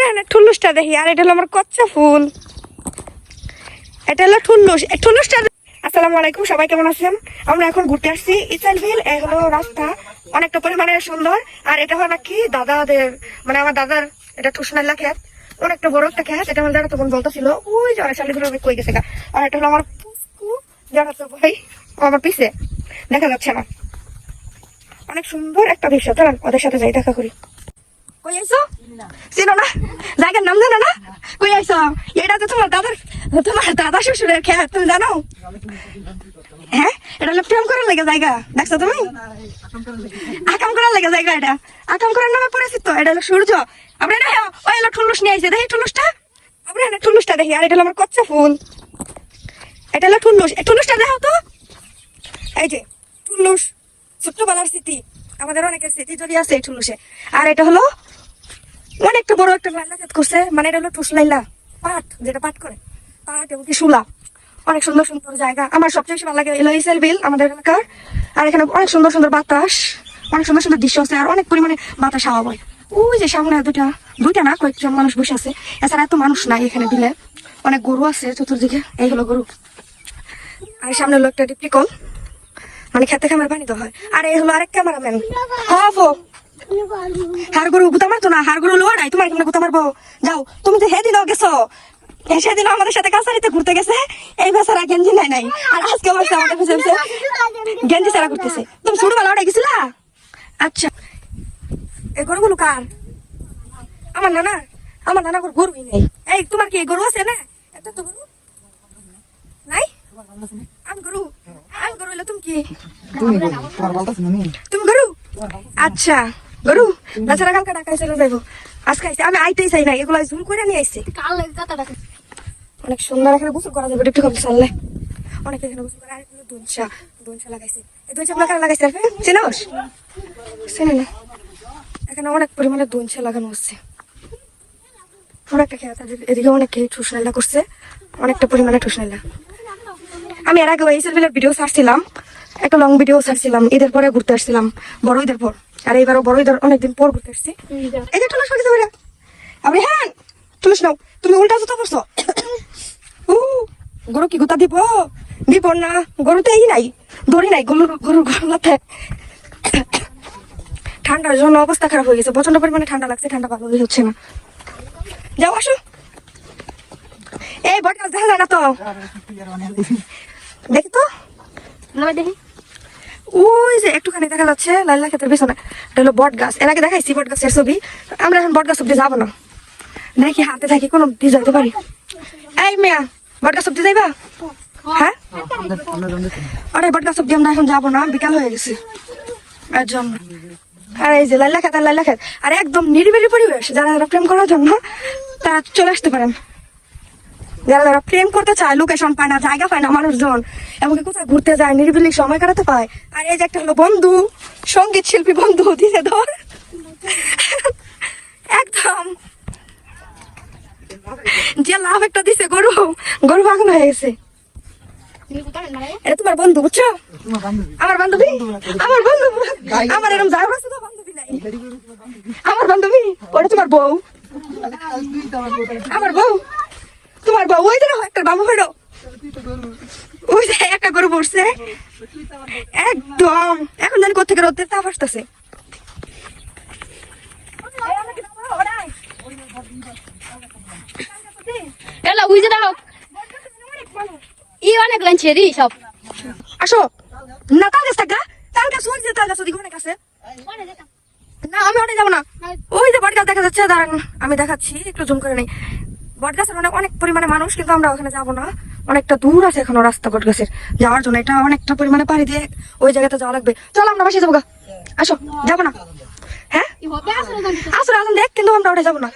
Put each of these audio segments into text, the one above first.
এখানে ঠুল্লুসটা দেখি, আর এটা হলো আমার কচ্চা ফুল, এটা হলো ঠুল্লুসটা। আসসালামু আলাইকুম, সবাই কেমন আছেন? আমরা এখন ঘুরতে আসছি ইসাইলভিল। এই হলো রাস্তা, অনেকটা পরিমাণে সুন্দর। আর এটা হলো নাকি দাদাদের, মানে আমার দাদার এটা টুসনাল্লা খেত, অনেকটা বড় একটা খেত। এটা আমার দাদা তখন বলতেছিল ওই যে চালিগুলো কই গেছে গা। আর এটা হলো আমার পুষ্কু, যারা তো ভাই আমার পিছে দেখা যাচ্ছে না। অনেক সুন্দর একটা দৃশ্য, চলেন ওদের সাথে যাই, দেখা করি। কই আইছো? চিনো না? জায়গার নাম জানো না? কই আইছো? এটা তো তোমার দাদা শ্বশুরের খেত, তুমি জানো? হ্যাঁ, এটা হলো প্রেম করার লাগে জায়গা, দেখছো তুমি? আকাম করার লাগে জায়গা, এটা আকাম করার নামে পরিচিত। এটা হলো সূর্য। আমরা না ওই হলো ঠুল্লুস নিয়ে আইছে, দেখি ঠুল্লুসটা। আমরা না ঠুল্লুসটা দেখি, আর এটা হলো আমার কচ্চা ফুল, এটা হলো ঠুল্লুস। এই ঠুল্লুসটা দেখো তো, এই যে ঠুল্লুস, ছোট্টবেলার স্মৃতি, আমাদের অনেকের স্মৃতি জড়িয়ে আছে এই ঠুল্লুসে। আর এটা হলো অনেকটা বড় একটা লাইলা ক্ষেত করছে, মানে এটা হলো টুসলাইলা পাট, যেটা পাট করে পাট এবং কি শুলা। অনেক সুন্দর সুন্দর জায়গা, আমার সবচেয়ে বেশি ভালো লাগে ইসাইলভিল আমাদের এলাকার। আর এখানে অনেক সুন্দর সুন্দর বাতাস, অনেক সুন্দর সুন্দর দৃশ্য আছে, আর অনেক পরিমাণে বাতাস হাওয়া বয়। ওই যে সামনে দুইটা না কয়েকজন মানুষ বসে আছে, এছাড়া এত মানুষ নাই এখানে দিলে। অনেক গরু আছে চতুর্দিকে, এই হলো গরু। আর সামনে হলো একটা ডিপ্লিকল, মানে খেতে খামার পানি দেওয়া হয়। আর এই হলো আরেক ক্যামেরাম্যান। হার গরু গুতা মারতো না, হার গরু লোয়া নাই, তোমার কেমন গুতা মারবো? যাও, তুমি তো সেদিনও গেছো, সেদিন আমাদের সাথে কাছারিতে ঘুরতে গেছে, এই বেচারা গেঞ্জি নাই। আর আজকে আমার আমাদের পিছনে গেঞ্জি ছাড়া ঘুরতেছে। তুমি ছোটবেলা ওটা গেছিলা? আচ্ছা, এই গরুগুলো কার? আমার নানা গরুই নেই। এই তোমার কি গরু আছে না? এত তো গরু নাই। আমি গরু হইলো তুমি কি? তুমি গরু? আচ্ছা, গরু তাছাড়া কালকে ঢাকায় চলে যাবো। আজকে আইসি, আমি আইতেই চাই না, এগুলো জুম করে নিয়ে আইসি। অনেক সুন্দর, এখানে গোসল করা যাবে একটু কম চললে। অনেক এখানে গোসল করে। আর এখানে দোনসা লাগাইছে। এই দোনসা গুলো কারা লাগাইছে? চিনোস? চিনি না। এখানে অনেক পরিমাণে দোনসা লাগানো হচ্ছে। অনেকটা খেয়াল, এদিকে অনেকে টুসনাইলা করছে, অনেকটা পরিমাণে টুসনাইলা। আমি এর আগে ইসাইলভিলের ভিডিও ছাড়ছিলাম, একটা লং ভিডিও ছাড়ছিলাম, ঈদের পরে ঘুরতে আসছিলাম, বড় ঈদের পর। আর এইবারও বড় ঈদের অনেকদিন পর ঘুরতে আসছি। এই যে টুলুস হয়ে যাবে, আপনি হ্যাঁ টুলুস নাও, তুমি উল্টা জুতা পরছো। গরু কি গুতা দিব না? গরুতে এই নাই, দড়ি নাই, গরুর গলাতে। ঠান্ডার জন্য অবস্থা খারাপ হয়ে গেছে, প্রচন্ড পরিমাণে ঠান্ডা লাগছে, ঠান্ডা ভালো হচ্ছে না। যাও আসো, এই বট গাছ দেখা যায় না তো, দেখি তো, দেখি ওই যে একটুখানি দেখা যাচ্ছে লাইলা ক্ষেতের পিছনে, এটা হলো বট গাছ। এর আগে দেখাইছি বট গাছের ছবি। আমরা এখন বট গাছ অব্দি যাবো না, দেখি হাতে থাকি কোনো দিয়ে যাইতে পারি। এই মেয়া, বট গাছ অব্দি যাইবা? হ্যাঁ, আরে বট গাছ অব্দি আমরা এখন যাবো না, বিকাল হয়ে গেছে এর জন্য। আর এই যে লাইলা ক্ষেত, আর একদম নিরিবিলি পরিবেশ। যারা প্রেম করার জন্য তারা চলে আসতে পারেন। যারা প্রেম করতে চায়, লোকেশন পায় না, জায়গা পায় না মানুষজন, এমনকি কোথায় ঘুরতে যায়, নিরিবিলি সময় কাটাতে পায়। আর এই যে একটা হলো বন্ধু, সঙ্গীত শিল্পী বন্ধু দিছে ধর, একদম যে লাভ একটা দিছে, গরু পাগল হয়ে গেছে। এটা তোমার বন্ধু, বুঝছো? আমার বান্ধবী, আমার এরকম যাই আছে তো বান্ধবী নাই। আমার বান্ধবী ওটা তোমার বউ, আমার বউ, তোমার বউ। ওই যে একটা বাবু ফেরো, ওই যে একটা গরু পড়ছে একদম। এখন জানি কোথেকে রোদের তাপ আসতেছে। আসো না, তাল গাছ থাকা, তাল গাছ, ওই যে তাল গাছ ওদিকে অনেক আছে। না আমি ওটা যাবো না, ওই যে বট গাছ দেখা যাচ্ছে, দাঁড়ান আমি দেখাচ্ছি, একটু জুম করে নেই। বট গাছের অনেক পরিমাণে মানুষ, কিন্তু আমরা ওখানে যাবো না, অনেকটা দূর আছে এখনো রাস্তা বট গাছের যাওয়ার জন্য। এটা অনেকটা পরিমাণে পাড়ি দিয়ে ওই জায়গাতে যাওয়া লাগবে। চলো আমরা বাসে যাবো গা, আসো যাবো না। হ্যাঁ আসলে আসুন দেখ, কিন্তু আমরা ওটা যাবো না।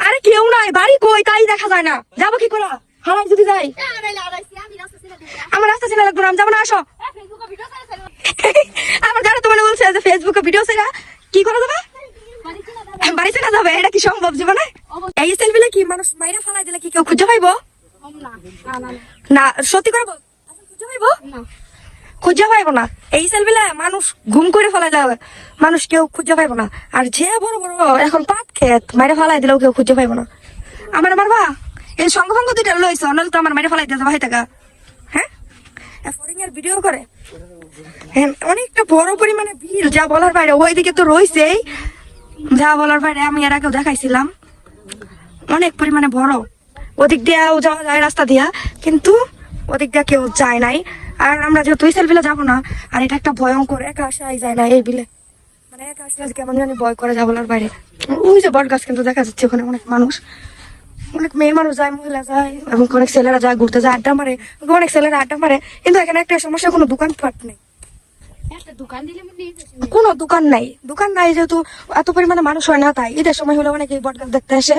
আরে কেউ নাই, বাড়ি কই তাই দেখা যায় না, যাবো কি করে? হারাই যদি যাই, আমার রাস্তা চেনা লাগবে না, আমি যাবো না। আসো, আমার যারা তোমার বলছে যে ফেসবুকে ভিডিও ছেড়া কি করা যাবে, বাড়ি চেনা যাবে, এটা কি সম্ভব জীবনে? এই সেলফিলে কি মানুষ মাইরা ফালাই দিলে কি কেউ খুঁজে পাইবো? না সত্যি করে বল, খুঁজে পাইবো? খুঁজে পাইবো না। এই সেলবিলা মানুষ ঘুম করে ফেলাইলে মানুষ কেউ খুঁজে পাইবো না। আর যে বড় বড় এখন পাট ক্ষেত মাইরে ফেলাই দিলেও কেউ খুঁজে পাইবো না। আমার মারবা এই সঙ্গ সঙ্গ দুইটা লইছ, নাহলে তো আমার মাইরে ফেলাই দিতে ভাই টাকা। হ্যাঁ, ফরিং এর ভিডিও করে অনেকটা বড় পরিমাণে ভিড়, যা বলার বাইরে। ওইদিকে তো রয়েছেই, যা বলার বাইরে। আমি এর আগেও দেখাইছিলাম, অনেক পরিমাণে বড়। ওদিক দিয়েও যাওয়া যায় রাস্তা দিয়া, কিন্তু ওদিক দিয়ে কেউ যায় নাই। আর আমরা যেহেতু এই সেলফিলে যাবো না, আর এটা একটা ভয়ঙ্কর, একা আসাই যায় না এই বিলে। মানে একা আসলে কেমন জানি ভয় করে, যা বলার বাইরে। ওই যে বট গাছ কিন্তু দেখা যাচ্ছে, ওখানে অনেক মানুষ, অনেক মেয়ে মানুষ যায়, মহিলা যায়, এবং অনেক ছেলেরা যায় ঘুরতে যায়, আড্ডা মারে। অনেক ছেলেরা আড্ডা মারে, কিন্তু এখানে একটা সমস্যা, কোনো দোকানপাট নেই। কোনো দোকান নাই, দোকান নাই যেহেতু এত পরিমাণে মানুষ হয় না, তাই ঈদের সময় হলে অনেকে বট গাছ দেখতে আসে।